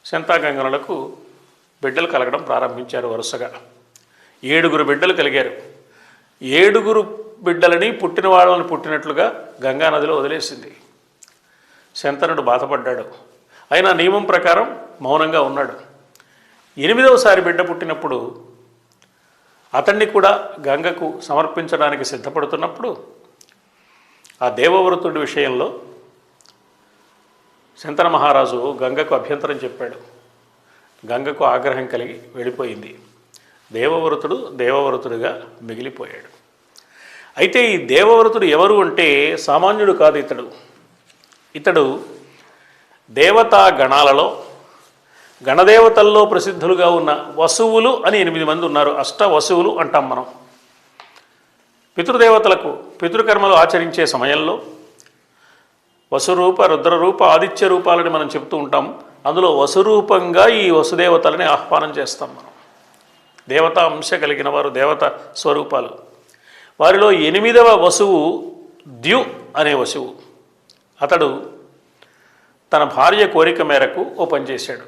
శంతాగంగనులకు బిడ్డలు కలగడం ప్రారంభించారు. వరుసగా 7 బిడ్డలు కలిగారు. 7 బిడ్డలని పుట్టిన వాళ్ళని పుట్టినట్లుగా గంగానదిలో వదిలేసింది. శంతనుడు బాధపడ్డాడు. అయినా నియమం ప్రకారం మౌనంగా ఉన్నాడు. 8వసారి బిడ్డ పుట్టినప్పుడు అతన్ని కూడా గంగకు సమర్పించడానికి సిద్ధపడుతున్నప్పుడు ఆ దేవవ్రతుడి విషయంలో శంతన మహారాజు గంగకు అభ్యంతరం చెప్పాడు. గంగకు ఆగ్రహం కలిగి వెళ్ళిపోయింది. దేవవ్రతుడు దేవవ్రతుడిగా మిగిలిపోయాడు. అయితే ఈ దేవవ్రతుడు ఎవరు అంటే సామాన్యుడు కాదు. ఇతడు దేవతా గణాలలో గణదేవతల్లో ప్రసిద్ధులుగా ఉన్న వసువులు అని 8 మంది ఉన్నారు. అష్టవసువులు అంటాం మనం. పితృదేవతలకు పితృకర్మలు ఆచరించే సమయంలో వసురూప, రుద్రరూప, ఆదిత్య రూపాలని మనం చెప్తూ ఉంటాం. అందులో వసురూపంగా ఈ వసుదేవతలని ఆహ్వానం చేస్తాం మనం. దేవతా అంశ కలిగిన వారు, దేవత స్వరూపాలు. వారిలో 8వ వసువు ద్యు అనే వసువు. అతడు తన భార్య కోరిక మేరకు ఓ పని చేశాడు.